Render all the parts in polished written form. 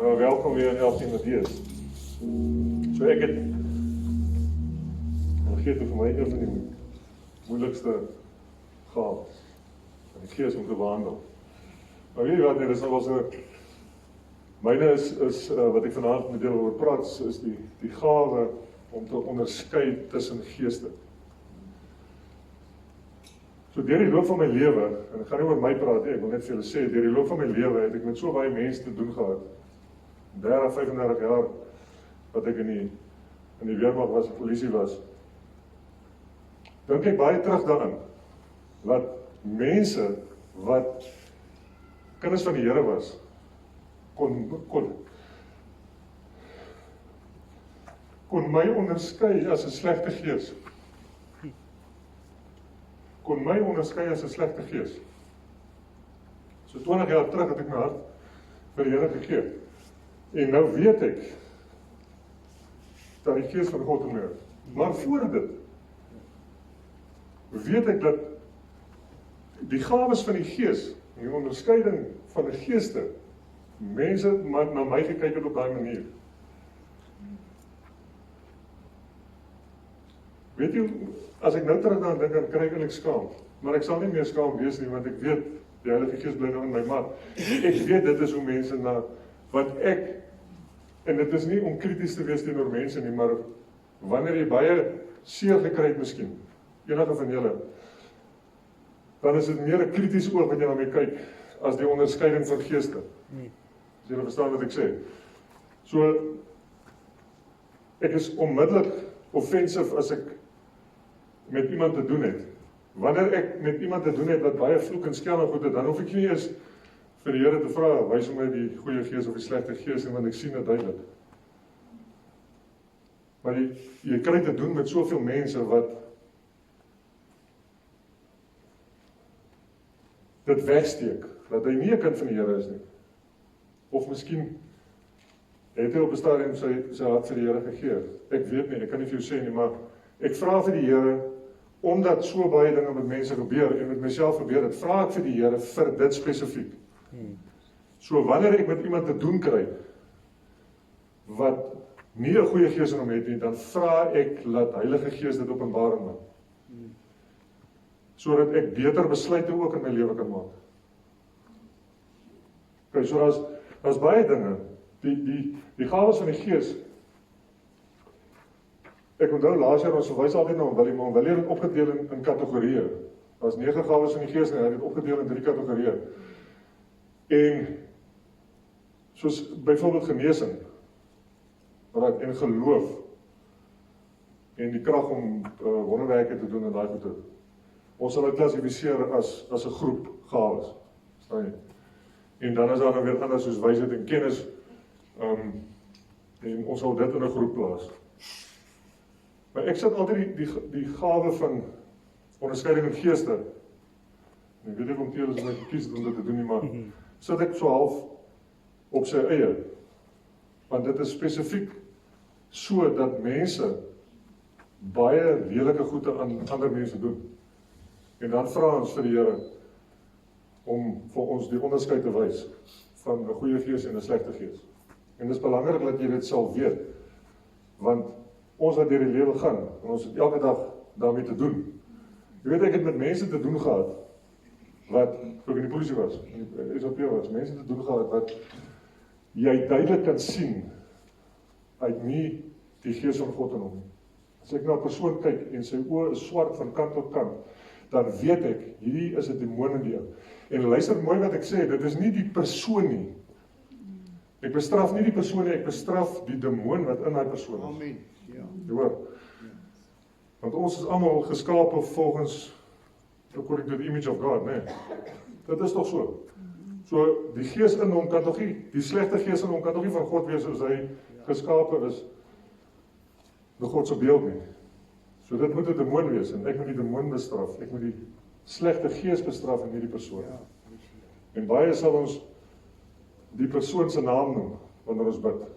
Nou, welkom weer in 11 Matteus. So ek het vergeet vir my een van die moeilikste gawe van die Gees om te behandel. Maar weet jy wat, dit is nog wel so, myne is wat ek vanaand met julle oor praat, is die gawe om te onderskei tussen geeste. So deur die loop van my lewe, en ek gaan nie oor my praat nie, ek wil net vir julle sê, deur die loop van my lewe het ek met so baie mense te doen gehad. 30, 35 jaar wat ek in die weermag was, polisie was. Dink ek baie terug daarin, wat mense wat kinders van die Here was, kon my onderskei as 'n slegte gees. Kon my onderskei as 'n slegte gees. So 20 jaar terug het ek my hart vir die Here gegee. En nou weet ek dat die Gees van God in my is. Maar voor dit weet ek dat die gawes van die Gees, die onderskeiding van die geeste, mense na my gekyk het op daai manier. Weet jy, as ek nou terug daaraan dink, dan kry ek eintlik skaam. Maar ek sal nie meer skaam wees nie, want ek weet, die Heilige Gees bly nou in my, maar ek weet dit is hoe mense wat ek, en dit is nie om krities te wees teenoor mense nie, maar wanneer jy baie seer gekry het miskien, enige van julle, dan is dit meer 'n kritiese oog wat jy na my kyk, as die onderskeiding van geeste. As julle verstaan wat ek sê. So, ek is onmiddellik offensive as ek met iemand te doen het. Wanneer ek met iemand te doen het wat baie vloek en skel en goed het, dan hoef ek nie eens vir die Here te vra, wys my die goeie gees of die slegte gees, want ek sien dit duidelik. Maar jy kry te doen met soveel mense wat dit wegsteek, dat hy nie 'n kind van die Here is nie. Of miskien het hy op 'n stadium sy hart vir die Here gegee. Ek weet nie, ek kan nie vir jou sê nie, maar ek vra vir die Here, omdat so baie dinge met mense gebeur en met myself gebeur het, vra ek vir die Here vir dit spesifiek. So wanneer ek met iemand te doen kry wat nie 'n goeie gees in hom het nie, dan vra ek dat Heilige Gees dit openbaar aan my. Sodat ek beter besluite ook in my lewe kan maak. Okay, so daar's baie dinge. Die gawes van die Gees. Ek onthou laas jaar ons verwys altyd na hom, Willie het opgedeel in kategorieë. Daar's 9 gawes van die Gees en hy het dit opgedeel in 3 kategorieë. En soos byvoorbeeld genesing, en geloof, en die krag om wonderwerke te doen en daai goede. Ons sal dit klassifiseer as 'n groep gawes. Verstaan jy? En dan is daar nou weer anders soos wysheid en kennis, en ons sal dit in 'n groep plaas. Maar ek sit altyd die gawe van onderskeiding van geeste. Ek weet nie om teer as my gekies om dit te doen nie, maar sit ek so half op sy eie. Want dit is spesifiek so dat mense baie lelike goede aan ander mense doen. En dan vra ons vir die Here om vir ons die onderskeid te wys van 'n goeie gees en 'n slegte gees. En dit is belangrik dat jy dit sal weet, want ons wat deur die lewe gaan, en ons het elke dag daarmee te doen. Jy weet, ek het met mense te doen gehad, wat, toe ek in die polisie was, in die SAP was, mense te doen gehad, wat jy duidelik kan sien, uit nie die gees van God in hom. As ek na 'n persoon kyk, en sy oë is swart van kant tot kant, dan weet ek, hierdie is 'n demoon in die ou. En luister mooi wat ek sê, dit is nie die persoon nie. Ek bestraf nie die persoon nie, ek bestraf die demoon wat in daai persoon is. Amen. Ja. Jy hoor? Want ons is almal geskape volgens, according to the image of God, nee. Dit is toch so. So, die gees in hom kan toch nie, die slegte gees in hom kan toch nie van God wees as hy geskape is, na God se beeld nie. So dit moet 'n demoon wees, en ek moet die demoon bestraf, ek moet die slegte gees bestraf en nie die persoon. En baie sal ons die persoon se naam noem, wanneer ons bid,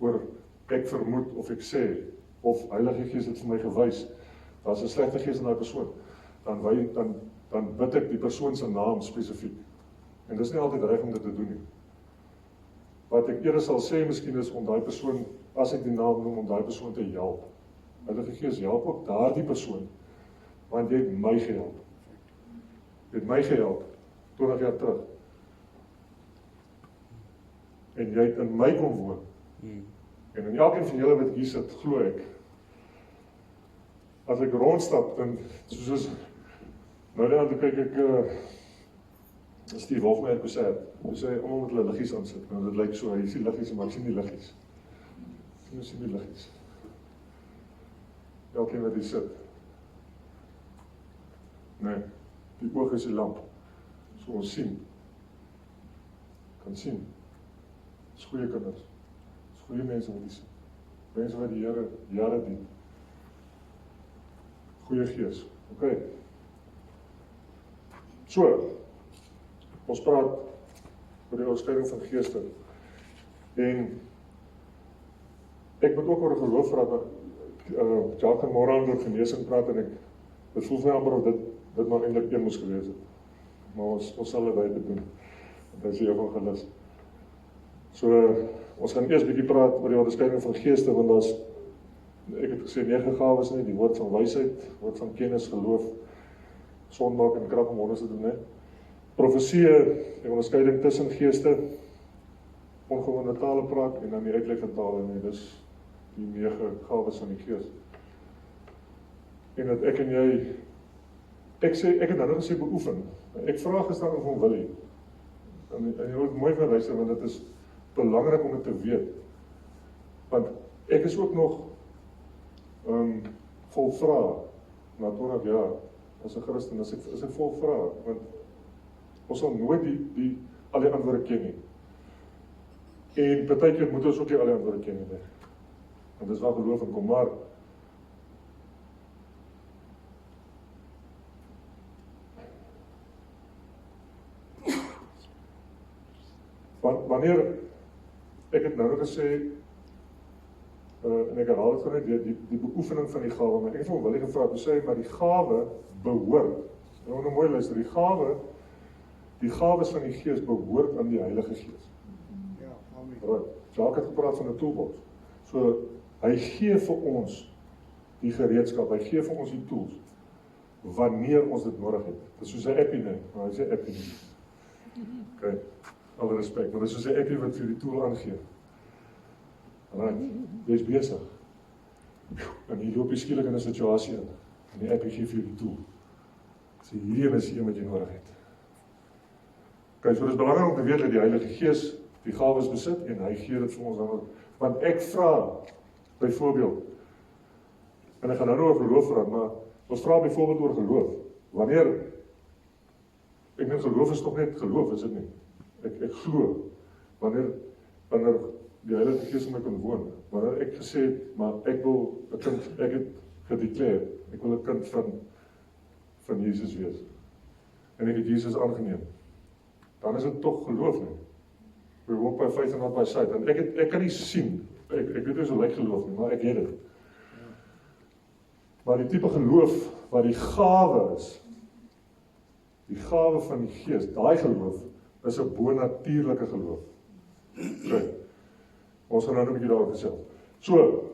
oor ek vermoed, of ek sê, of Heilige Gees het vir my gewys, daar's 'n slegte gees in daai persoon, dan bid ek die persoon se naam spesifiek. En dis nie altyd reg om dit te doen nie. wat ek eerder sal sê, miskien is om daai persoon, as ek die naam noem, om daai persoon te help. Heilige Gees, help ook daardie persoon, want jy het my gehelp. Jy het my gehelp, 20 jaar terug. En jy het in my kom woon. En in elkeen van julle wat hier sit, glo ek, as ek rondstap, dan, soos, nou dan kyk ek, Steve Hofmeyer gesê het, hy sê, almal moet hulle liggies aansit, nou dit lyk so, hy sien liggies, maar ek sien die liggies. Ek sien die liggies. Elkeen wat hier sit. Nee, die oog is die lamp, so ons sien, kan sien, dis goeie kinders, dis goeie mense wat hier sien, mense wat die Here jare dien, goeie gees, ok. So, ons praat oor die onderskeiding van geeste, en ek moet ook oor geloof praat, Jacques en Moran oor genesing praat, en het voel my amper of dit maar eintlik een moes gewees het, maar ons sal dit uit doen, want hy is die evangelis. So, ons gaan eers bietjie praat oor die onderskeiding van geeste, want daar's, ek het gesê 9 gawes nie, die woord van wysheid, woord van kennis, geloof, sonmaak en krag om wonders te doen, nee. Profesie, die onderskeiding tussen geeste, ongewone tale praat en dan die uitleg van tale, nee, dis die 9 gawes van die gees. En dat ek en jy, ek het nou gesê beoefen, ek vraag gestaan van Willie, en jy moet mooi van luister, want dit is belangrik om dit te weet, want ek is ook nog vol vrae, na 20 jaar, as 'n Christen, is ek vol vrae, want ons sal nooit al die antwoorde ken nie. En partykeer moet ons ook nie al die antwoorde ken nie. Want dis waar geloof in kom, maar wanneer ek het nou gesê, en ek herhaal het van die beoefening van die gawe, maar ek het van Willie gevra, toe sê hy, maar die gawe behoort, nou mooi luister, die gawes van die Gees behoort aan die Heilige Gees. Ja, amen. Right. Jacques het gepraat van 'n toolbox. So, hy gee vir ons die gereedskap, hy gee vir ons die tools, wanneer ons dit nodig het. Dit is soos 'n appie, nee, maar hy sê appie nie. Okay, alle respek, maar dit is soos 'n appie wat vir die tool aangee. Right, jy is besig. En hier loop jy skielik in 'n situasie in, en die appie gee vir jou die tool. So hierdie is die een wat jy nodig het. Okay, so dit is belangrik om te weet dat die Heilige Gees die gawes besit, en hy gee dit vir ons dan ook. Want ek vra, byvoorbeeld, en ek gaan nou oor geloof praat, maar ons vra byvoorbeeld oor geloof. Wanneer, ek meen geloof is toch net geloof, is dit nie? Ek glo, wanneer die Heilige Gees in my kan woon, wanneer ek gesê het, maar ek wil 'n kind, ek het gedeclare, ek wil 'n kind van Jesus wees, en ek het Jesus aangeneem, dan is dit toch geloof nie. We walk by faith and not by sight, en ek kan nie sien, ek weet nie so lyk geloof nie, maar ek het dit. Maar die tipe geloof, wat die gawe is, die gawe van die Gees, daai geloof, is 'n bonatuurlike geloof. Okay. Ons gaan nou 'n bietjie daaroor gesels. So,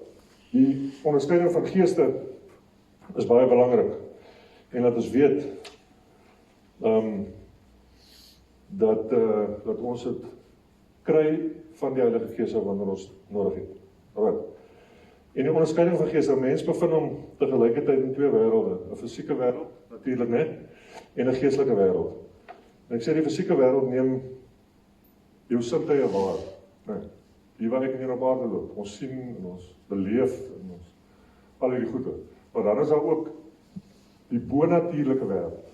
die onderskeiding van geeste is baie belangrik, en dat ons weet, dat ons het kry van die Heilige Gees wanneer ons nodig het. Alright. En die onderskeiding van geeste, 'n mens bevind hom tegelijkertijd in 2 wêrelde, 'n fisieke wêreld, natuurlik net, en 'n geestelike wêreld. En ek sê die fisieke wêreld neem jou sintuie waar, nee, hier waar ek in op aarde loop, ons sien en ons beleef en ons al die goede, maar dan is daar ook die bonatuurlike wêreld,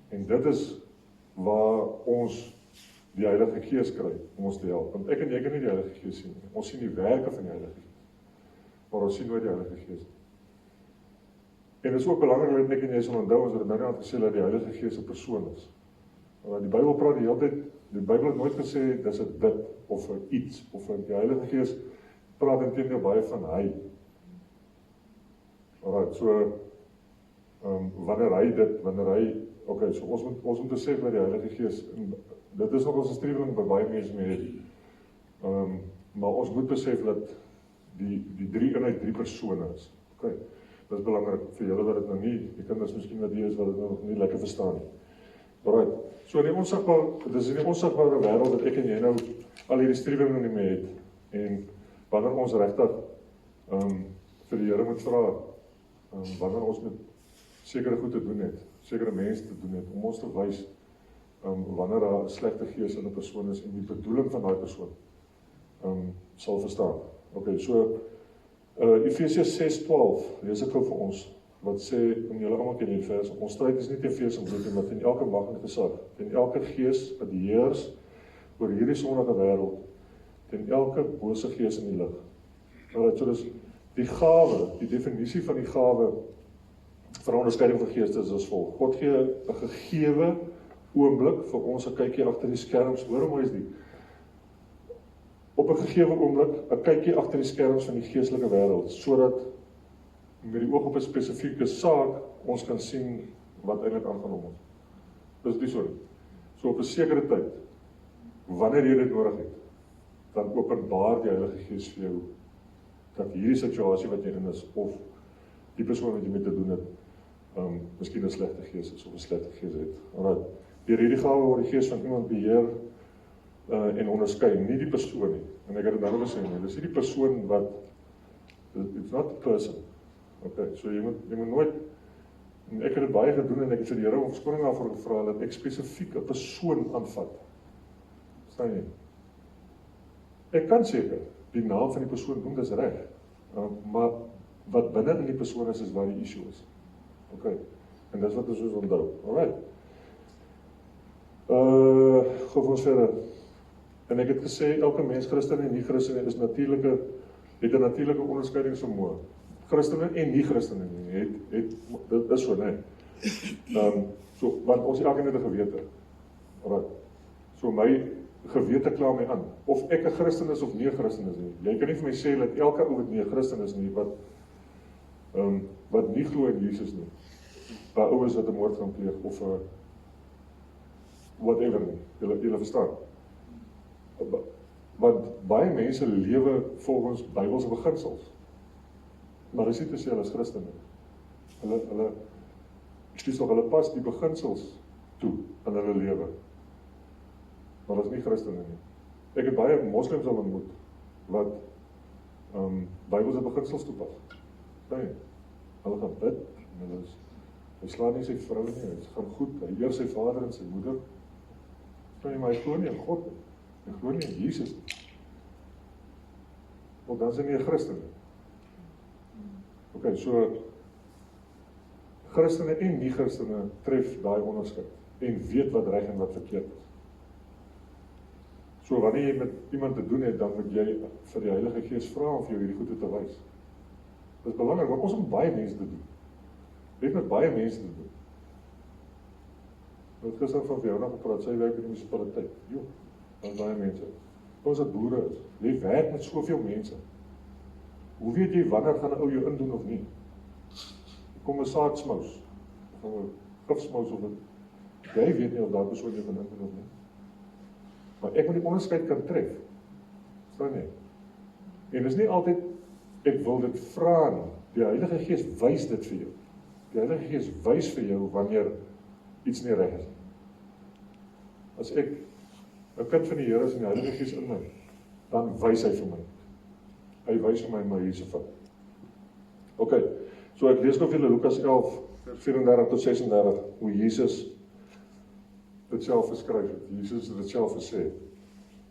en dit is waar ons die Heilige Gees kry, om ons te help, want ek en jy kan nie die Heilige Gees sien, ons sien die werke van die Heilige Gees, maar ons sien nooit die Heilige Gees. En dit is ook belangrik dat ek en jy sal onthou, ons het nou net gesê dat die Heilige Gees 'n persoon is. Want die Bybel praat die hele tyd, die Bybel het nooit gesê, dis 'n dit, of 'n iets, of die Heilige Gees praat inteendeel baie van hy. Alright, so, wanneer hy dit, okay, so ons moet sê dat die Heilige Gees, en dit is nog ons streweling by baie mense mee het, ons moet besef dat die drie eenheid drie persone is. Okay. Dit is belangrik vir julle wat dit nou nie, die kinders miskien wat hier is wat dit nou nog nie lekker verstaan nie. Alright, so dit is in die onsigbare wêreld dat ek en jy nou al hierdie strewe nie meer het. En wanneer ons regtig vir die Here moet vra, wanneer ons met sekere goed te doen het, sekere mense te doen het, om ons te wys wanneer daar 'n slegte gees in 'n persoon is en die bedoeling van daai persoon sal verstaan. Okay, so Efesiërs 6:12 lees ek gou vir ons, wat sê, en julle almal ken die vers, ons stryd is nie teen vlees en bloed nie, maar teen elke mag en gesag, teen elke gees wat heers oor hierdie sondige wêreld, teen elke bose gees in die lig. Alright, so dis die gawe, die definisie van die gawe vir onderskeiding van geeste is as volg. God gee 'n gegewe oomblik vir ons 'n kykie agter die skerms. Hoor hoe mooi is die? Op 'n gegewe oomblik 'n kykie agter die skerms van die geestelike wêreld, sodat met die oog op 'n spesifieke saak ons kan sien wat eintlik aangaan om ons. Dis die soort. So op 'n sekere tyd, wanneer jy dit nodig het, dan openbaar die Heilige Gees vir jou dat hierdie situasie wat jy in is, of die persoon wat jy mee te doen het, miskien 'n slegte gees is of 'n slegte gees het. Alright. Deur hierdie gawe word die gees van iemand beheer en onderskei, nie die persoon nie. En ek het dit nou gesê, dis nie die persoon wat, it's not the person. Okay, so jy moet nooit, en ek het dit baie gedoen en ek het vir die Here om verskoning daarvoor gevra dat ek spesifiek 'n persoon aanvat. Verstaan jy? Ek kan seker die naam van die persoon noem, dis reg. Maar wat binne in die persoon is waar die issue is. Okay. En dis wat ons moet onthou. Alright. Gaan ons verder. En ek het gesê elke mens, Christen en nie-Christen, is het 'n natuurlike onderskeidingsvermoë. Christene en nie-Christene dit is so, nee. So, want ons elkeen het 'n gewete. Alright. So my gewete kla my aan, of ek 'n Christen is of nie 'n Christen is nie. Jy kan nie vir my sê dat elke ou wat nie 'n Christen is nie, wat nie glo in Jesus nie, waar ouers wat 'n moord gaan pleeg, of whatever nie, julle verstaan. Want baie mense lewe volgens Bybelse beginsels, maar dis nie te sê hulle is Christen nie. Hulle pas die beginsels toe in hulle lewe, maar hulle is nie Christene nie. Ek het baie moslems al ontmoet wat Bybelse beginsels toepas. Nee, hulle gaan bid, en hy slaan nie sy vrou nie, hy gaan goed, hy eer sy vader en sy moeder. Maar hy glo nie in God nie, hy glo nie in Jesus nie. Want dan is hy nie 'n Christen nie. Okay, so Christene en nie-Christene tref daai onderskeid en weet wat reg en wat verkeerd is. So wanneer jy met iemand te doen het, dan moet jy vir die Heilige Gees vra om vir jou hierdie goede te wys. Dit is belangrik, want ons het baie mense te doen. Jy het met baie mense te doen. Ek het gister van Fiona gepraat, sy werk in die munisipaliteit. Jo, daar is baie mense. Ons het boere is. Jy werk met soveel mense. Hoe weet jy wanneer gaan 'n ou jou indoen of nie? Kom 'n saadsmous, of 'n gifsmous of 'n, jy weet nie of daar persoon jou gaan indoen of nie. Maar ek moet die onderskeid kan tref. Verstaan jy? En dis nie altyd ek wil dit vra nie. Die Heilige Gees wys dit vir jou. Die Heilige Gees wys vir jou wanneer iets nie reg is. As ek 'n kind van die Here is en die Heilige Gees in my, dan wys hy vir my. Hy wys vir my maar hierse van. Okay, so ek lees nog vir julle Lukas 11, vers 34 tot 36, hoe Jesus dit self geskryf het. Jesus het dit self gesê.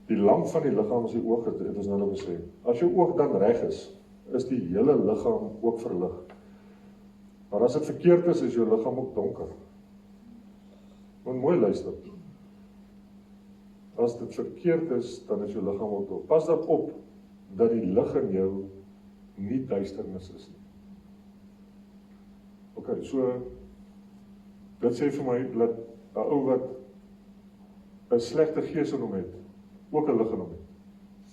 Die lamp van die liggaam is die oog, het ons nou gesê. As jou oog dan reg is die hele liggaam ook verlig. Maar as dit verkeerd is jou liggaam ook donker. Moet mooi luister. As dit verkeerd is, dan is jou liggaam ook donker. Pas daarop dat die lig in jou nie duisternis is nie. Okay, so dit sê vir my dat 'n ou wat 'n slegte gees in hom het, ook 'n lig in hom het.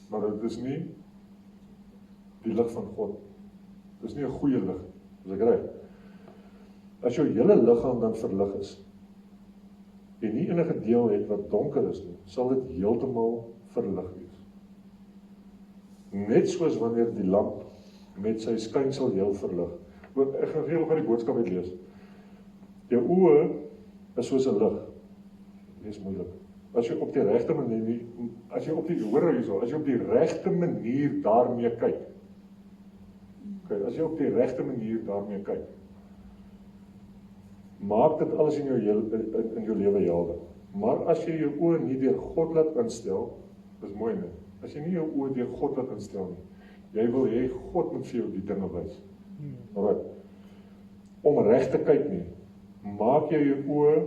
Maar dit is nie die lig van God. Dit is nie 'n goeie lig. Is ek reg? As jou hele liggaam dan verlig is en nie enige deel het wat donker is nie, sal dit heeltemal verlig wees. net soos wanneer die lamp met sy skynsel heel verlig. Ek gaan vir julle van die boodskap uit lees. Jou oë is soos 'n lig. Dit is moeilik. As jy op die regte manier, as jy op die regte manier daarmee kyk. Okay, as jy op die regte manier daarmee kyk, maak dit alles in jou lewe helder. Maar as jy jou oë nie deur God laat instel, dis mooi nie. As jy nie jou oë deur God laat instel nie, jy wil hê God moet vir jou die dinge wys. Alright. Om reg te kyk nie, maak jy jou oë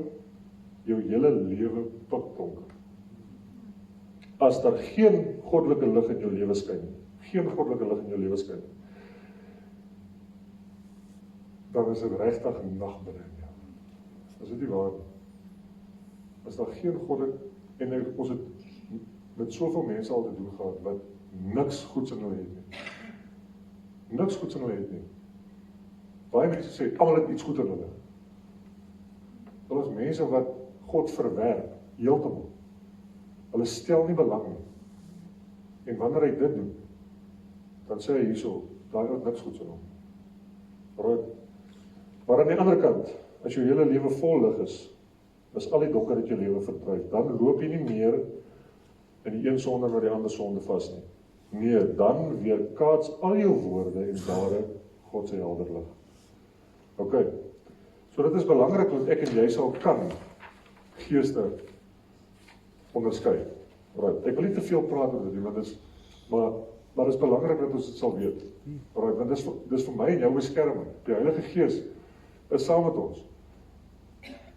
jou hele lewe pikdonker. As daar geen goddelike lig in jou lewe skyn nie, dan is dit regtig 'n nagbinne in jou. Is dit nie waar nie? As daar geen goddelike, en ons het met soveel mense al te doen gehad, wat niks goeds in hulle het nie. Niks goeds in hulle het nie. Baie mense sê, almal het iets goed in hulle. Hulle is mense wat God verwerp, heeltemal. Hulle stel nie belang nie. En wanneer hy dit doen, dan sê hy hierso, daai het niks goeds in hom. Right? Maar aan die ander kant, as jou hele lewe vol lig is al die donker uit jou lewe verdryf, dan loop jy nie meer in die een sonde na die ander sonde vas nie. Nee, dan weerkaats al jou woorde en dade God se helder lig. Okay. So dit is belangrik dat ek en jy sal kan geeste onderskei. Right. Ek wil nie te veel praat oor dit nie, want maar dit is belangrik dat ons dit sal weet. Right. Want dis vir my en jou beskerming. Die Heilige Gees is saam met ons.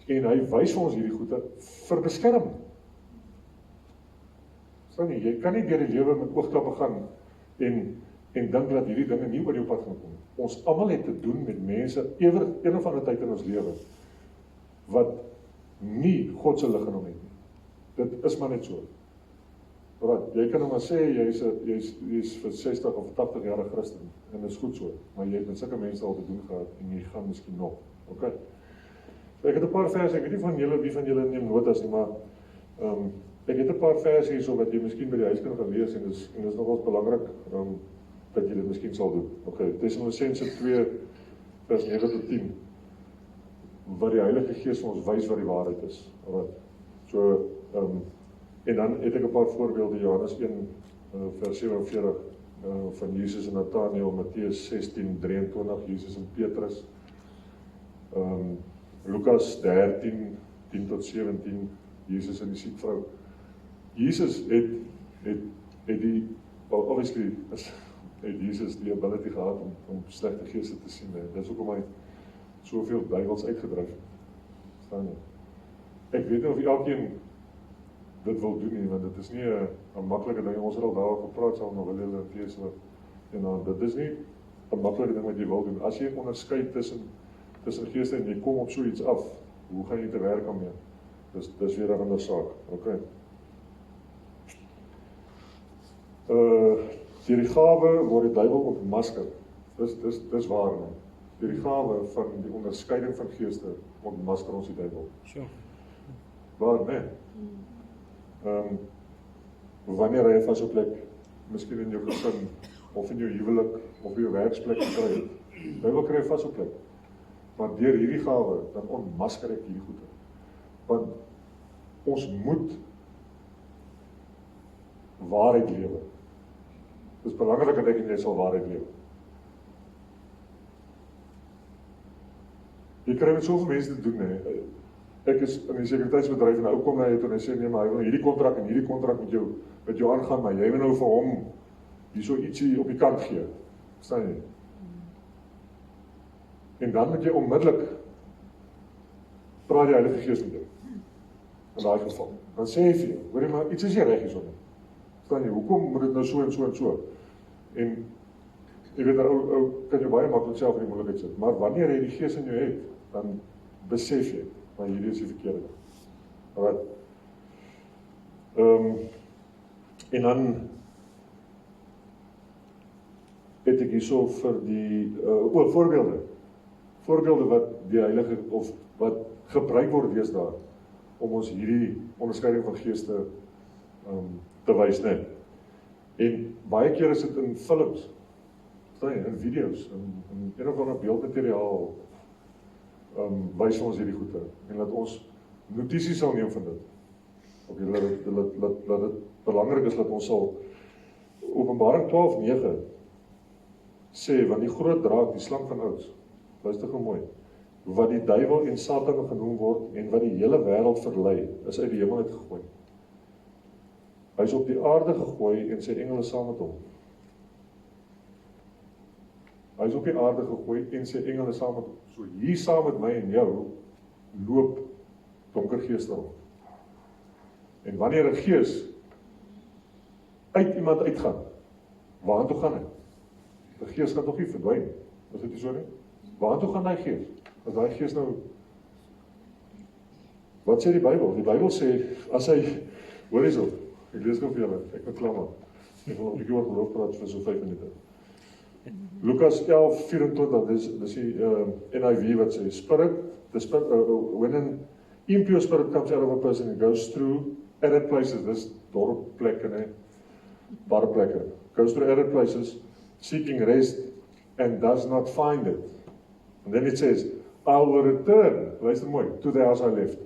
En hy wys vir ons hierdie goede vir beskerming. Jy kan nie deur die lewe met oogklappe gaan en dink dat hierdie dinge nie oor jou pad gaan kom. Ons almal het te doen met mense een of ander tyd in ons lewe wat nie God se lig in hom het nie. Dit is maar net so. Want jy kan nou maar sê jy's vir 60 of 80 jaar 'n Christen en dit is goed so, maar jy het met sulke mense al te doen gehad en jy gaan miskien nog. Okay. So ek het 'n paar verse, ek weet nie van julle wie van julle neem notas nie, maar ek het 'n paar verse hierso wat jy miskien by die huis kan gaan lees en dis nogals belangrik dat jy dit miskien sal doen. Okay, Tessalonisense 2 vers 9 tot 10. Wat die Heilige Gees vir ons wys wat die waarheid is. Alright. So en dan het ek 'n paar voorbeelde, Johannes 1 vers 47 van Jesus en Nathanael, Matteus 16:23 Jesus en Petrus. Lukas 13 10 tot 17 Jesus en die siek vrou. Jesus het die obviously het Jesus die ability gehad om slegte geeste te sien. Dis hoekom hy soveel duiwels uitgedryf het. Verstaan jy? Ek weet nie of elkeen dit wil doen nie, want dit is nie 'n maklike ding. Ons het al daaroor gepraat saam met Willem en Piers en dit is nie 'n maklike ding wat jy wil doen. As jy onderskei tussen geeste en jy kom op so iets af, hoe gaan jy te werk daarmee? Dis weer 'n ander saak. Okay. Deur die gawe word die duiwel ontmasker. Dis waar, man. Deur die gawe van die onderskeiding van geeste ontmasker ons die duiwel. Sure. Waar, nee? Wanneer hy 'n vaste plek, miskien in jou gesin, of in jou huwelik, of jou werksplek kry, duiwel kry 'n vaste plek. Maar deur hierdie gawe, dan ontmasker ek hierdie goede. Want ons moet waarheid lewe. Dit is belangrik dat ek en jy sal waarheid lewe. Jy kry met soveel mense te doen, nee. Ek is in die sekuriteitsbedryf en 'n ou kom na jou toe en hy sê nee, maar hy wil hierdie kontrak met jou aangaan, maar jy wil nou vir hom hierso ietsie op die kant gee. Verstaan jy? En dan moet jy onmiddellik praat die Heilige Gees met jou. In daai geval. Dan sê hy vir jou, hoor jy maar, iets is nie reg hierso nie. Verstaan jy, hoekom moet dit nou so en so en so? En jy weet, ou kan jy baie maklik self in die moeilikheid sit, maar wanneer jy die Gees in jou het, dan besef jy, maar hierdie is die verkeerde. Alright. En dan het ek hierso vir die voorbeelde wat die Heilige, of wat gebruik word deesdae, om ons hierdie onderskeiding van geeste te wys, net. En baie keer is dit in films, in video's, in een of ander beeldmateriaal, wys ons hierdie goede, en laat ons notisies sal neem van dit. Okay, laat dit belangrik is dat ons sal Openbaring 12:9 sê, want die groot draak, die slang van ouds, luister gou mooi, wat die duiwel en Satan genoem word en wat die hele wêreld verlei, is uit die hemel uitgegooi. Hy is op die aarde gegooi en sy engele saam met hom. Hy is op die aarde gegooi en sy engele saam met hom. So hier saam met my en jou loop donker geeste rond. En wanneer 'n gees uit iemand uitgaan, waartoe gaan hy? Die gees gaan tog nie verdwyn, is dit nie so nie? Waartoe gaan die gees? As daai gees nou, wat sê die Bybel? Die Bybel sê, as hy, hoor hierso, ek lees gou vir julle, ek moet klaar maak. Ek wil 'n bietjie oor geloof praat vir so 5 minute. Lukas 11:24, dis die NIV wat sê, when an impure spirit comes out of a person and goes through arid places, dis dorp plekke, bar plekke, goes through arid places, seeking rest and does not find it. And then it says, I will return, luister mooi, to the house I left.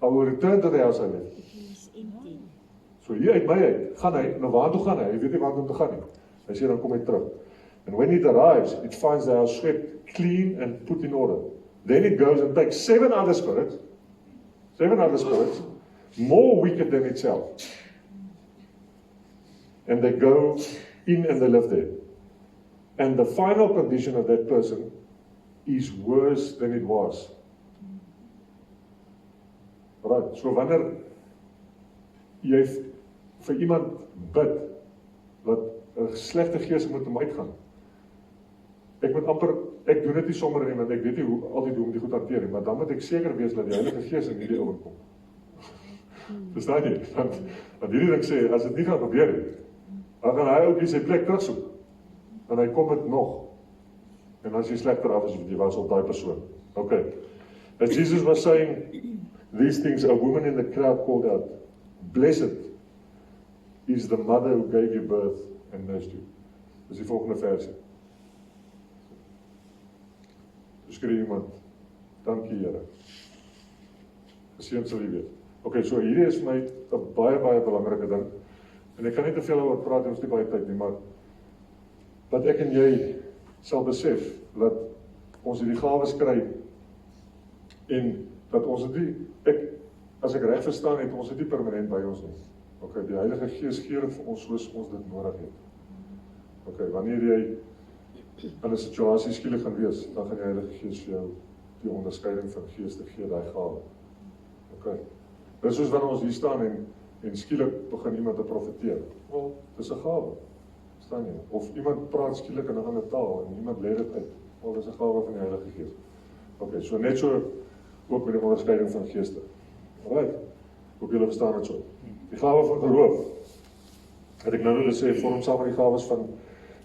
I will return to the house I left. So hier uit my uit, gaan hy, nou waartoe gaan hy? Hy weet nie waartoe om te gaan nie. Hy sê, dan kom hy terug. And when it arrives, it finds the house swept clean and put in order. Then it goes and takes 7 other spirits, more wicked than itself. And they go in and they live there. And the final condition of that person is worse than it was. Right, so wanneer jy vir iemand bid, dat 'n slegte gees moet hom uitgaan. Ek doen dit nie sommer nie, want ek weet nie altyd hoe om die goed hanteer nie, maar dan moet ek seker wees dat die Heilige Gees in hierdie ouer kom. Verstaan jy? Want hierdie ding sê, as dit nie gaan gebeur nie, dan gaan hy ook nie sy plek terugsoek. En hy kom dit nog. En as jy slegter af is, jy was op daai persoon. Okay. As Jesus was saying these things, a woman in the crowd called out, "Blessed is the mother who gave you birth and nursed you." Dis die volgende versie. Skree iemand, dankie Here. Geseën sal jy weet. Okay, so hierdie is vir my 'n baie belangrike ding. En ek kan nie te veel oor praat, ons het nie baie tyd nie, maar dat ek en jy sal besef dat ons hierdie gawes kry en dat ons dit nie, as ek reg verstaan het, ons dit nie permanent by ons nie. Okay, die Heilige Gees gee dit vir ons soos ons dit nodig het. Okay, wanneer jy in 'n situasie skielik gaan wees, dan gaan die Heilige Gees vir jou die onderskeiding van geeste gee, daai gawe. Okay. Dis soos wanneer ons hier staan en skielik begin iemand te profeteer. Wel, dis 'n gawe. Verstaan jy? Of iemand praat skielik in 'n ander taal en iemand lê dit uit. Wel, dis 'n gawe van die Heilige Gees. Okay, so net so ook met die onderskeiding van geeste. Alright. Hoop julle verstaan dit so. Die gawe van geloof. Het ek nou gesê, vorm saam met die gawes van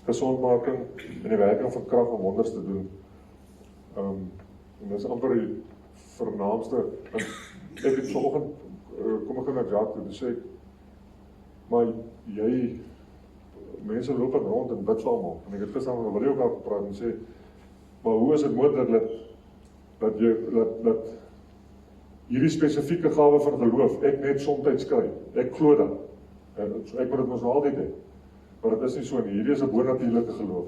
gesondmaking en die werking van krag om wonders te doen. En dit is amper die vernaamste. Ek het vanoggend kom ek na Jacques toe, sê ek, maar jy, mense loop rond en bid vir almal. En ek het gister met Willie ook al gepraat en sê, maar hoe is dit moontlik dat hierdie spesifieke gawe van geloof, ek net soms kry, ek glo dat. So ek moet dit ons nou altyd hê. Maar dit is nie so nie, hierdie is 'n bonatuurlike geloof.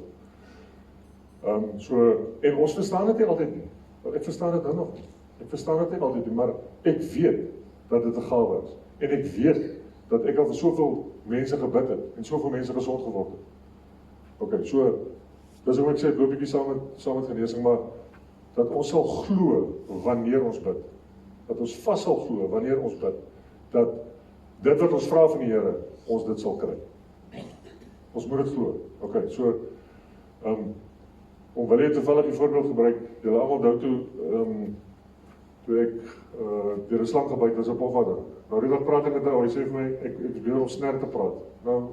En ons verstaan dit nie altyd nie. Ek verstaan dit nou nog nie. Ek verstaan dit nie altyd nie, maar ek weet dat dit 'n gawe is. En ek weet dat ek al vir soveel mense gebid het en soveel mense gesond geword het. Okay, so dis hoe ek sê, loop bietjie saam met genesing, maar dat ons sal glo wanneer ons bid. Dat ons vas sal glo wanneer ons bid, dat dit wat ons vra van die Here, ons dit sal kry. Ons moet dit glo. Okay, so om wil jy toevallig die voorbeeld gebruik, julle almal onthou toe ek deur 'n slang gebyt was op Pofadder. Nou die wat praat ek met hom, hy sê vir my, ek is weer om sner te praat. Nou,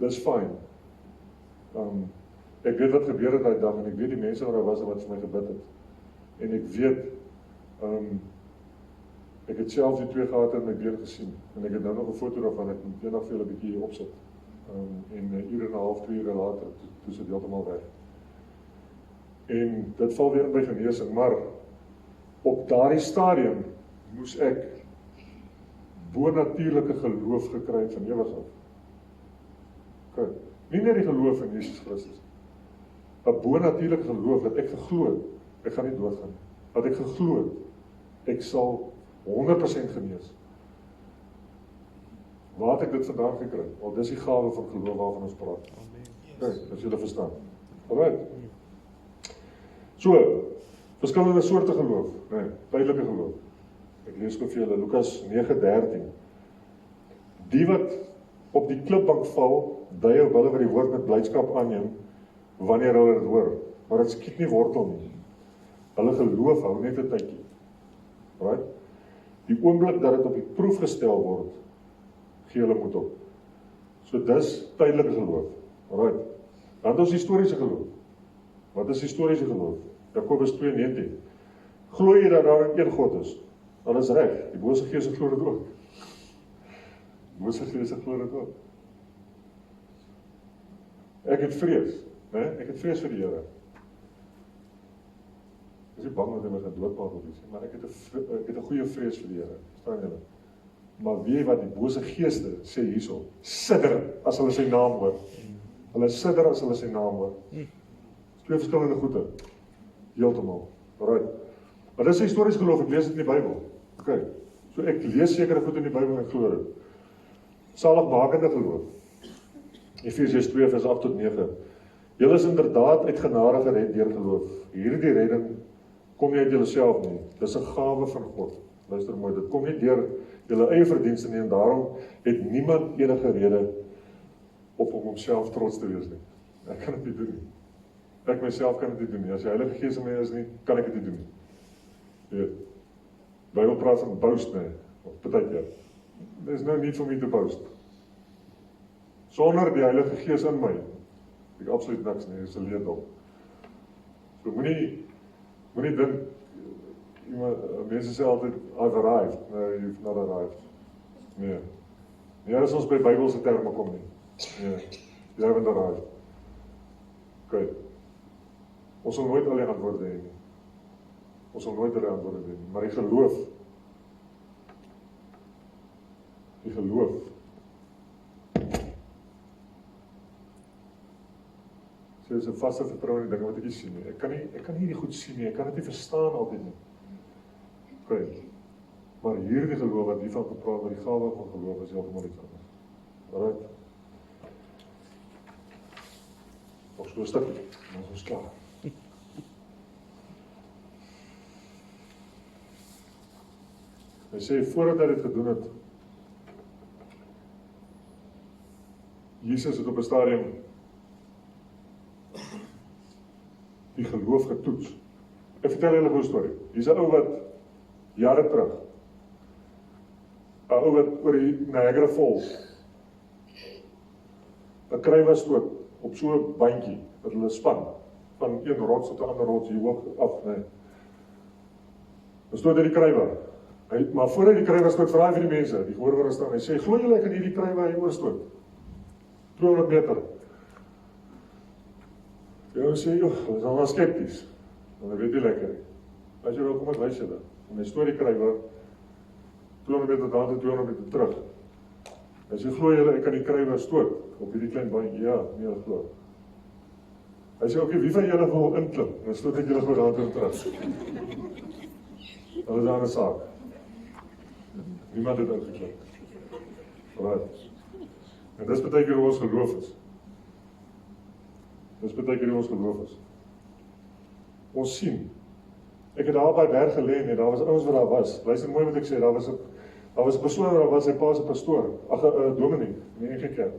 dis fyn. Ek weet wat gebeur het daai dag, en ek weet die mense wat daar was en wat vir my gebid het. En ek weet, Ek het self die 2 gate in my been gesien, en ek het nou nog 'n foto daarvan, ek moet eendag vir julle 'n bietjie hier opsit. En 'n uur en 'n half, 2 ure later, toe is dit heeltemal weg. En dit val weer in by genesing, maar op daardie stadium moes ek bonatuurlike geloof gekry het van ewig af. Okay. Nie net die geloof in Jesus Christus. 'n bonatuurlike geloof dat ek geglo het, ek gaan nie doodgaan nie. Dat ek geglo het, ek sal 100% genees. Waar het ek dit vandaan gekry? Wel, dis die gawe van geloof waarvan ons praat. Okay, as julle verstaan. Alright. So, verskillende soorte geloof, nee, tydelike geloof. Ek lees vir julle Lukas 9:13. Die wat op die klipbank val, dui op hulle wat die woord met blydskap aanneem, wanneer hulle dit hoor. Maar dit skiet nie wortel nie. Hulle geloof hou net 'n tydjie. Right? Die oomblik dat dit op die proef gestel word, gee hulle moed op. So dis tydelike geloof. Right? Dan is historiese geloof. Wat is historiese geloof? Jakobus 2:19. Glo jy dat daar een God is? Dan is reg. Die bose geese glo dit ook. Die bose geese glo dit ook. Ek het vrees, né? Ek het vrees vir die Here. Ek is nie bang dat hy my gaan doodmaak of iets, maar ek het 'n goeie vrees vir die Here. Verstaan julle? Maar weet wat die bose geeste sê hierso? Sidder as hulle sy naam hoor. Hulle sidder as hulle sy naam hoor. Twee verskillende goede. Heeltemal. Alright. Maar dis histories geloof, ek lees dit in die Bybel. Okay. So ek lees sekere goed in die Bybel en ek glo dit. Saligmakende geloof. Efesiërs 2 vers 8 tot 9. Julle is inderdaad uit genade gered deur geloof. Hierdie redding kom nie uit julleself nie. Dis 'n gawe van God. Luister mooi, dit kom nie deur julle eie verdienste nie en daarom het niemand enige rede op homself trots te wees nie. Ek kan dit nie doen nie. Ek myself kan dit nie doen nie. As die Heilige Gees in my is nie, kan ek dit nie doen nie. Jy weet, Bybel praat van boast, nee, of partykeer. There's no need for me to boast. Sonder die Heilige Gees in my, ek absoluut niks nie, is 'n leerdom. So moenie dink, mense sê altyd, I've arrived. No, you've not arrived. Nee. Nie as ons by Bybelse terme kom nie. Nee, you haven't arrived. Okay. Ons sal nooit al die antwoorde hê nie. Ons sal nooit al die antwoorde hê nie. Maar die geloof, sê is 'n vaste vertroue in die dinge wat ek nie sien nie. Ek kan nie die goed sien nie, ek kan dit nie verstaan altyd nie. Okay. Maar hierdie geloof wat hiervan gepraat word, die gawe van geloof is heeltemal iets anders. Alright. Nog so 'n stukkie, dan is ons klaar. Hy sê, voordat hy dit gedoen het, Jesus het op 'n stadium die geloof getoets. Ek vertel julle 'n goeie storie. Hier's 'n ou wat jare terug, 'n ou wat oor die Niagara Falls 'n krywe stoot op so 'n bandjie wat hulle span van een rots tot 'n ander rots hier hoog af, nee. Dan stoot hy die krywe. Maar voor hy die krywe stoot, vra hy vir die mense, die gehoor waar staan, hy sê, glo julle ek kan hierdie krywe oorstoot? 200 meter. Jy sê, hulle is allemaal skepties, want hy weet nie lekker. As jy welkom, ek wys julle. En hy stoot die krywe 200 meter daar en 200 meter terug. Hy sê, glo julle ek kan die krywe stoot op hierdie klein bandjie? Ja, nee, hulle glo. Hy sê, okay, wie van julle wil inklim? Dan stoot ek julle gewoon daar en terug. Dat is daar 'n saak. Niemand het ingeklik. Right. En dis beteken hoe ons geloof is. Dis beteken hoe ons geloof is. Ons sien. Ek het daar by berg gelê en daar was ouens wat daar was. Luister mooi wat ek sê, daar was 'n persoon wat was sy pa se pastoor, 'n dominee in die NG Kerk.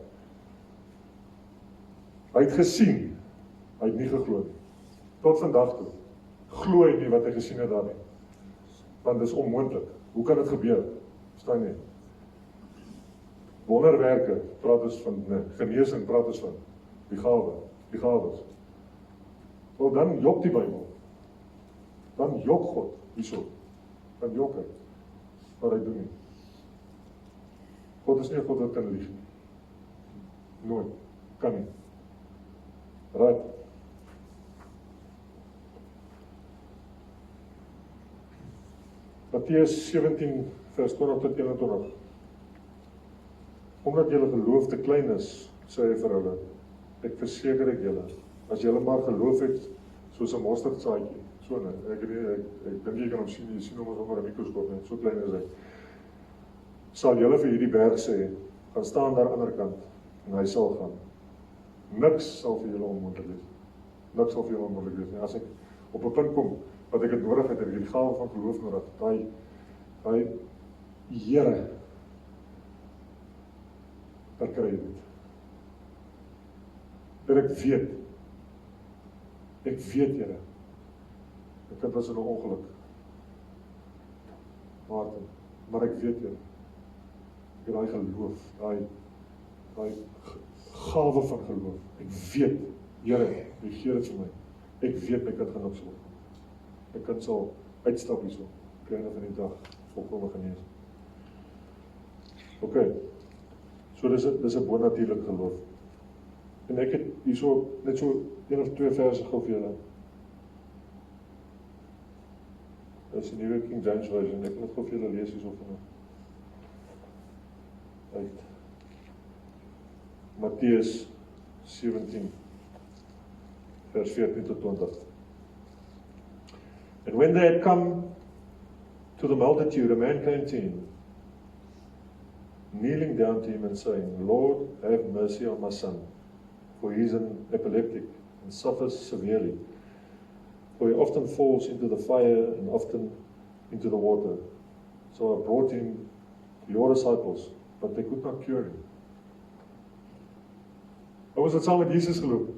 Hy het gesien, hy het nie geglo nie. Tot vandag toe glo hy nie wat hy gesien het daar nie. Want dit is onmoontlik. Hoe kan dit gebeur? Verstaan jy? Wonderwerke praat ons van, genesing praat ons van, die gawes. Wel dan jok die Bybel. Dan jok God, hierso. Dan jok hy. wat hy doen nie. God is nie 'n God wat kan lieg nie. Nooit. Kan nie. Right. Matteus 17 vers 20 tot 21. Omdat julle geloof te klein is, sê hy vir hulle, ek verseker ek julle, as julle maar geloof het, soos 'n mosterdsaadjie, so ek dink jy kan hom sien, jy sien hom onder 'n mikroskoop, net so klein is hy, sal julle vir hierdie berg sê, gaan staan daar aan die ander kant, en hy sal gaan. Niks sal vir julle onmoontlik wees. Niks sal vir julle onmoontlik wees nie. As ek op 'n punt kom, wat ek het nodig het, ek die gawe van geloof nodig, daai Here, wat kry dit? Dat ek weet, Here, ek kind was in 'n ongeluk, maar ek weet, Here, ek het daai geloof, daai gawe van geloof, ek weet, Here, jy gee dit vir my, ek weet my kind gaan niks word, my kind sal uitstap hierso, op die einde van die dag, volkome genees. Ok, so dis 'n bonatuurlike geloof. En ek het hierso net so 1 of 2 verse gou vir julle. Dis die nuwe King James version. Ek moet gou vir julle lees hierso van uit Matteus 17 vers 14 tot 20. And when they had come to the multitude, a man came to him, kneeling down to him and saying, Lord, have mercy on my son, for he is an epileptic and suffers severely. For he often falls into the fire and often into the water. So I brought him to your disciples, but they could not cure him. Ons het saam met Jesus geloop.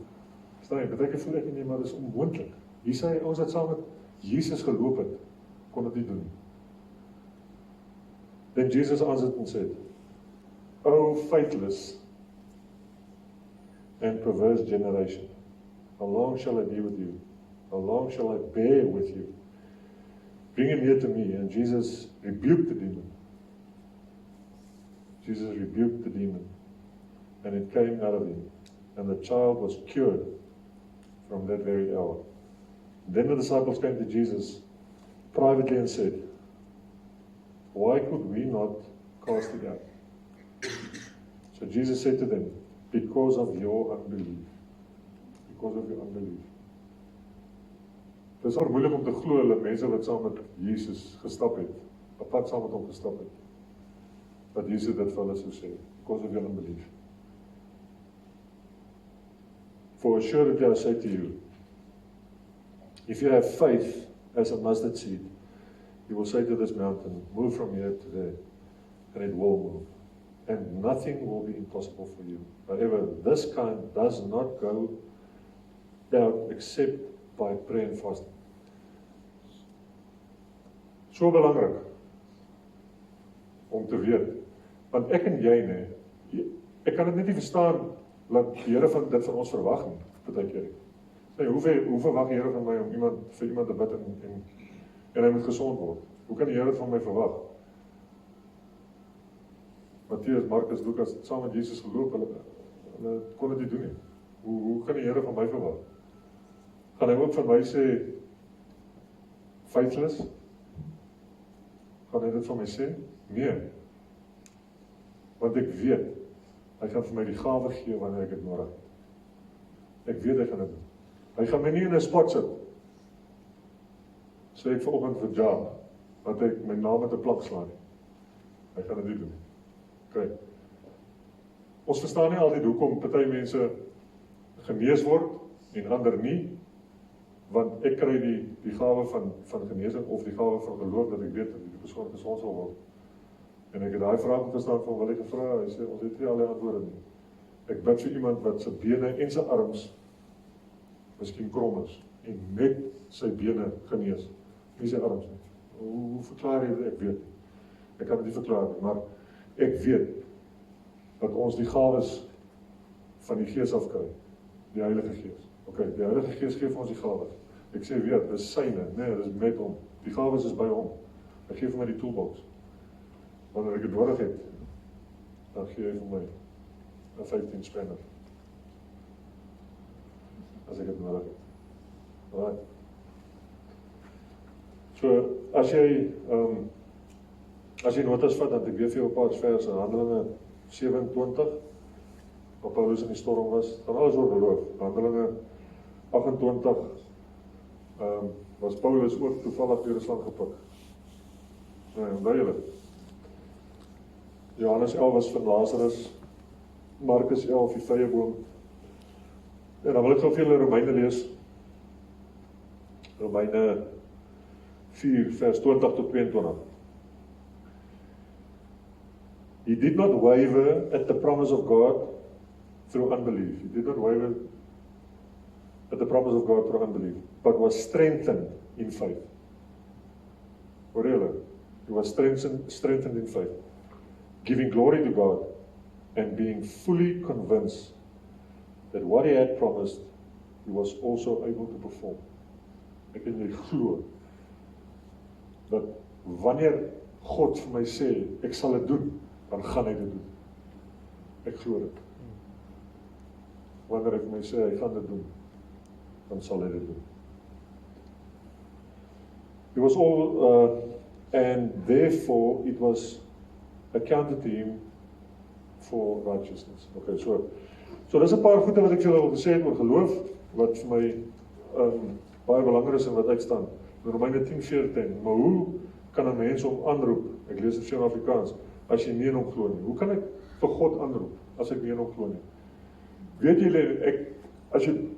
Verstaan jy, beteken voel ek nie, maar dit is onmoontlik. Hier sê hy, ons het saam met Jesus geloop het, kon dit nie doen nie. Then Jesus answered and said, O faithless and perverse generation, how long shall I be with you? How long shall I bear with you? Bring him here to me. And Jesus rebuked the demon. Jesus rebuked the demon, and it came out of him. And the child was cured from that very hour. Then the disciples came to Jesus privately and said, Why could we not cast it out? So Jesus said to them, Because of your unbelief. Because of your unbelief. Het is al moeilik om te glo dat mense wat saam met Jesus gestap het, op pad saam met hom gestap het, dat Jesus dit vir hulle sou sê, because of your unbelief. For assuredly I say to you, if you have faith as a mustard seed, you will say to this mountain, move from here to there, and it will move. And nothing will be impossible for you. However, this kind does not go out except by prayer and fasting. So belangrik om te weet, want ek en jy, ek kan dit net nie verstaan dat die Here van dit van ons verwag nie, partykeer. Hoe verwag die Here van my om vir iemand te bid en hy moet gesond word? Hoe kan die Here van my verwag? Matteus, Markus, Lukas, saam met Jesus geloop, hulle kon dit nie doen nie. Hoe kan die Here van my verwag? Gaan hy ook van my sê, faithless? Gaan hy dit van my sê? Nee. Want ek weet, hy gaan vir my die gawe gee wanneer ek het nodig. Ek weet hy gaan dit doen. Hy gaan my nie in 'n spot sit. Sê ek vanoggend vir Jan, dat ek my naam met 'n plank slaan nie. Hy gaan dit nie doen. Okay. Ons verstaan nie altyd hoekom party mense genees word en ander nie, want ek kry die gawe van genesing of die gawe van geloof dat ek weet dat die persoon gesond sal word. En ek het daai vraag gestaan van wat ek gevra, hy sê ons het nie al die antwoorde nie. Ek bid vir iemand wat sy bene en sy arms miskien krom is en net sy bene genees, nie sy arms nie. Hoe verklaar jy dit? Ek weet nie. Ek kan dit nie verklaar nie, maar ek weet dat ons die gawes van die Gees afkry, die Heilige Gees. Okay, die Heilige Gees gee vir ons die gawes. Ek sê weet, dis syne, nee, dis met hom. Die gawes is by hom. Hy gee vir my die toolbox. wanneer ek dit nodig het, dan gee hy vir my 'n 15 spanner. As ek dit nodig het. Right. So, as jy notas vat, dat ek weer vir jou 'n paar verse, Handelinge 27, waar Paulus in die storm was, dan alles oor geloof. Handelinge 28, was Paulus ook toevallig deur 'n slang gepik. Nee, julle. Johannes 11 was van Lazarus, Markus 11, die vyeboom. En dan wil ek gou vir julle Romeine lees. Romeine 4, vers 20 tot 22. He did not waver at the promise of God through unbelief. He did not waver at the promise of God through unbelief, but was strengthened in faith. Hoor julle? He was strengthened in faith, giving glory to God and being fully convinced that what he had promised, he was also able to perform. Ek en jy glo dat wanneer God vir my sê, ek sal dit doen, dan gaan hy dit doen. Ek glo dit. Wanneer ek my sê, hy gaan dit doen, dan sal hy dit doen. He was all, and therefore it was accounted to him for righteousness. Okay, so dis 'n paar goede wat ek vir julle wil gesê het oor geloof, wat vir my baie belangrik is en wat uitstaan. In Romeine 10:14, maar hoe kan 'n mens hom aanroep? Ek lees dit in Afrikaans. As jy nie in hom glo nie. Hoe kan ek vir God aanroep as ek nie in hom glo nie? Weet julle, as jy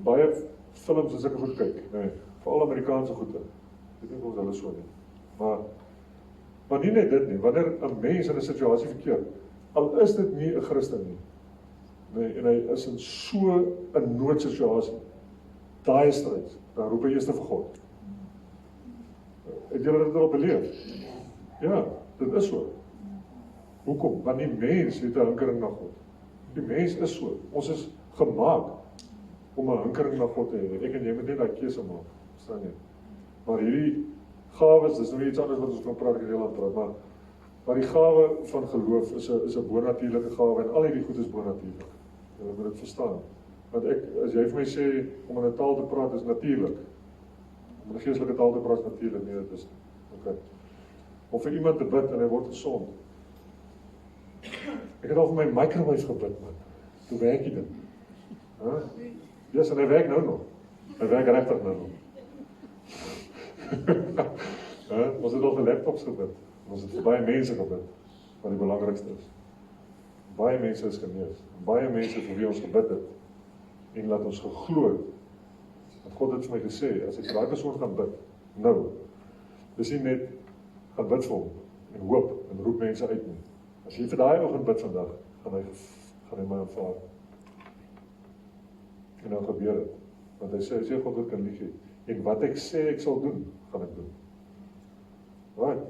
baie films as ek goed kyk, nee, veral Amerikaanse goede. Ek weet nie of hulle so nie. Maar nie net dit nie. Wanneer 'n mens in 'n situasie verkeer, al is dit nie 'n Christen nie. Nee, en hy is in so 'n noodsituasie. Daai stryd, dan roep hy eers vir God. Het julle dit al beleef? Ja, dit is so. Hoekom? Want die mens het 'n hinkering na God. Die mens is so. Ons is gemaak om 'n hinkering na God te hê. Ek en jy moet net daai keuse maak. Verstaan jy? Maar hierdie gawes, dis nou iets anders wat ons kan praat, ek het heel aan praat, maar die gawe van geloof is 'n bonatuurlike gawe en al hierdie goed is bonatuurlik. Jy moet dit verstaan. Want as jy vir my sê om in 'n taal te praat is natuurlik. Om in 'n geestelike taal te praat is natuurlik, nee, dit is okay. Om vir iemand te bid en hy word gesond. Ek het al vir my microwave gebid, man. Toe werk hy dit. Ja, en hy werk nou nog. Hy werk regtig nou nog. Ons het al vir laptops gebid. Ons het vir baie mense gebid. Wat die belangrikste is. Baie mense is genees. Baie mense vir wie ons gebid het. En laat ons geglo het. Want God het vir my gesê, as ek daai persoon gaan bid, nou, dis nie net gaan bid vir hom, en hoop, en roep mense uit nie. As jy vir daai oggend bid vandag, gaan hy my aanvaar. En dan gebeur dit. Want hy sê God wat kan lieg hê. En wat ek sê ek sal doen, gaan ek doen. Right?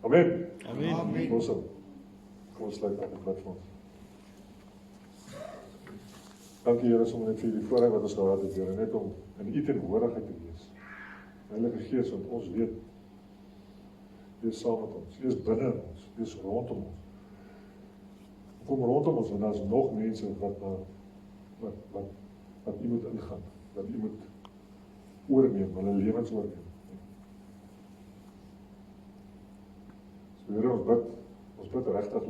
Amen. Amen. Awesome. Kom ons sluit af en bid vir ons. Dankie Here, sommer net vir die voorreg wat ons gehad het, Here, net om in u teenwoordigheid te wees. Heilige Gees, want ons weet, U is saam met ons, U is binne ons, U is rondom ons. Kom rondom ons, want daar is nog mense wat U moet ingaan, wat U moet oorneem, hulle lewens oorneem. So Here, ons bid regtig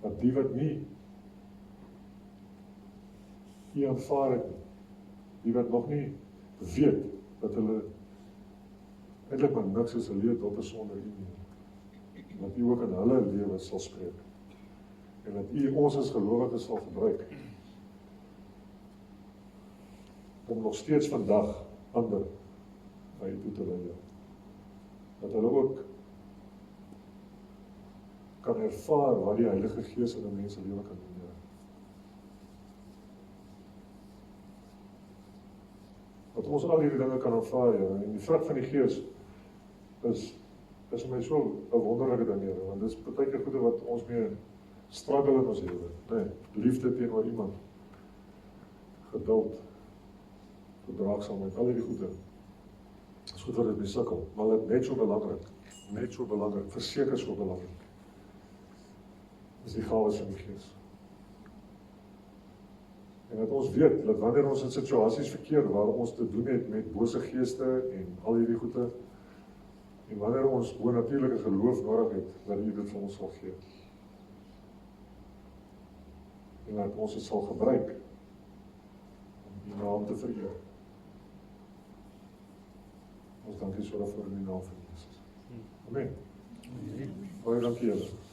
dat die wat nie U aanvaar het, die wat nog nie weet, dat hulle eintlik maar niks is 'n lewe op sonder U nie. Dat U ook in hulle lewe sal spreek. En dat U ons as gelowiges sal gebruik om nog steeds vandag ander na U toe te lei. Dat hulle ook kan ervaar wat die Heilige Gees in 'n mens se lewe kan doen. Dat ons al hierdie dinge kan ervaar, en die vrug van die Gees is vir my so 'n wonderlike ding, Here, want dis baie keer goede wat ons mee struggle in ons lewe, nee, liefde teenoor iemand, geduld, verdraagsaamheid, al hierdie goede, is goed wat dit mee sukkel, maar dit net so belangrik, net so belangrik, verseker so belangrik, is die gawes van die Gees. En dat ons weet, dat wanneer ons in situasies verkeer waar ons te doen het met bose geeste en al hierdie goede, en wanneer ons bonatuurlike geloof nodig het, dat U dit vir ons sal gee. En dat ons dit sal gebruik om U naam te vereer. Ons dankie so daarvoor in die naam van Jesus. Amen. Baie dankie julle.